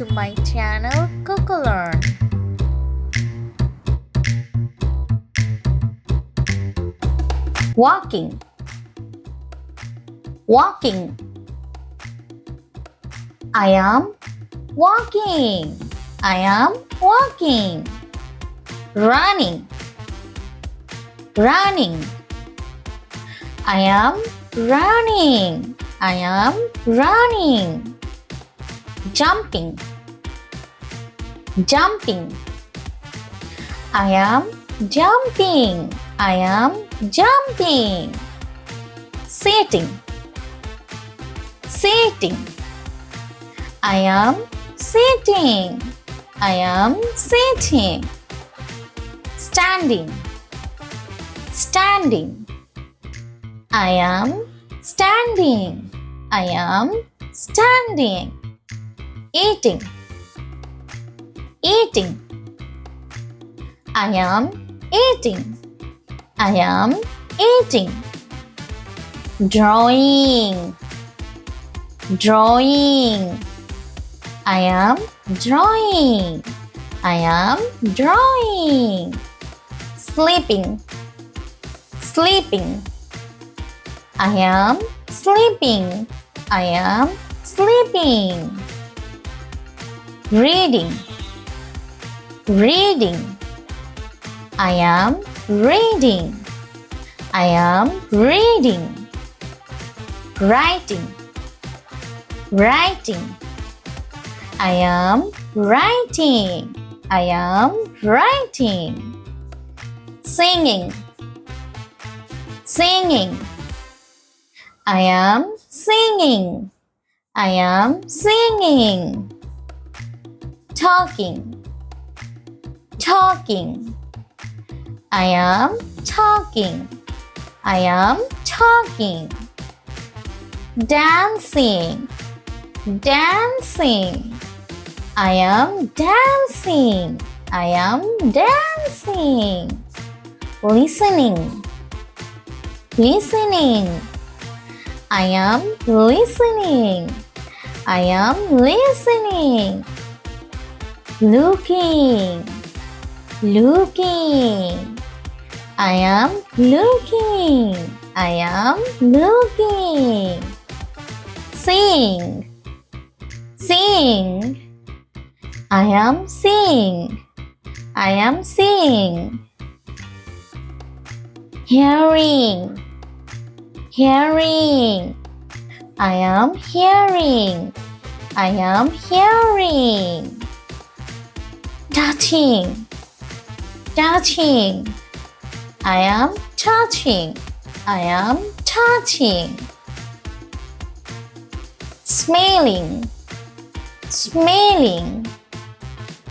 to my channel Learn. Walking. Walking. I am walking. I am walking. Running. Running. I am running. I am running. Jumping. Jumping. I am jumping. I am jumping. Sitting. Sitting. I am sitting. I am sitting. Standing. Standing. I am standing. I am standing. Eating. Eating. I am eating. I am eating. Drawing. Drawing. I am drawing. I am drawing. Sleeping. Sleeping. I am sleeping. I am sleeping. Reading. Reading. I am reading. I am reading. Writing. Writing. I am writing. I am writing. Singing. Singing. I am singing. I am singing. Talking. Talking. I am talking. I am talking. Dancing. Dancing. I am dancing. I am dancing. Listening. Listening. I am listening. I am listening. Looking. Looking. I am looking. I am looking. Sing. Sing. I am sing. I am sing. Hearing. Hearing. I am hearing. I am hearing. Touching. Touching. I am touching. I am touching. Smelling. Smelling.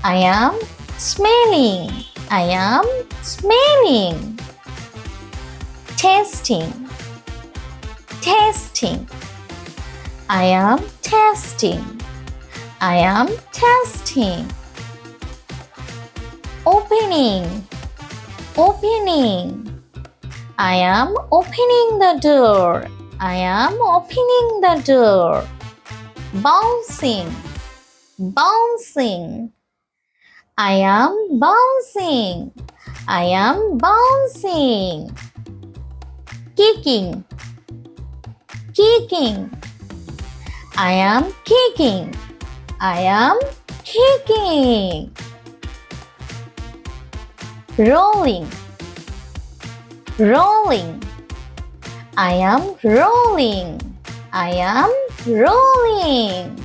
I am smelling. I am smelling. Tasting. Tasting. I am tasting. I am tasting. Opening. Opening. I am opening the door. I am opening the door. Bouncing. Bouncing. I am bouncing. I am bouncing. Kicking. Kicking. I am kicking. I am kicking. Rolling. Rolling. I am rolling. I am rolling.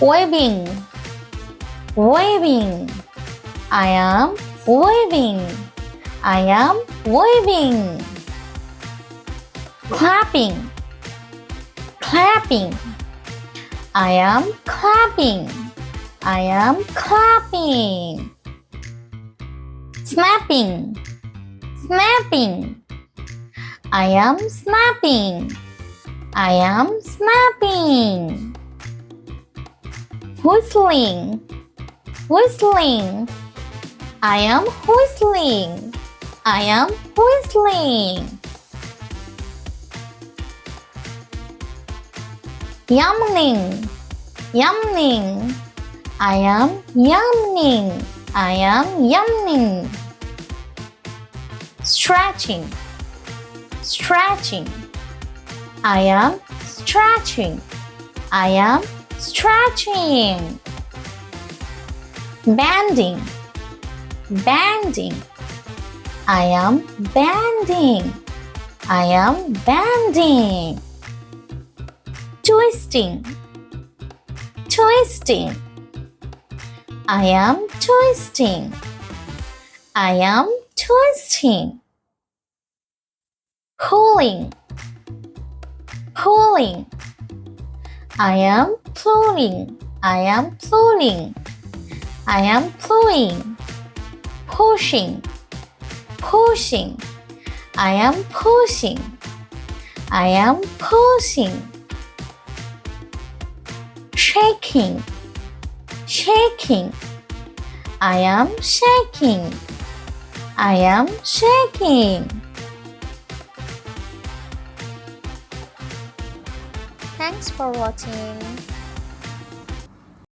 Waving. Waving. I am waving. I am waving. Clapping. Clapping. I am clapping. I am clapping. Snapping. Snapping. I am snapping. I am snapping. Whistling. Whistling. I am whistling. I am whistling. Yawning. Yumning. I am yumning. I am yumning. Stretching. Stretching. I am stretching. I am stretching. Bending. Bending. I am bending. I am bending. Twisting. Twisting. I am twisting. I am twisting. Pulling. Pulling. I am pulling. I am pulling. I am pulling. Pushing. Pushing. I am pushing. I am pushing. Shaking. Shaking. I am shaking. I am shaking. Thanks for watching.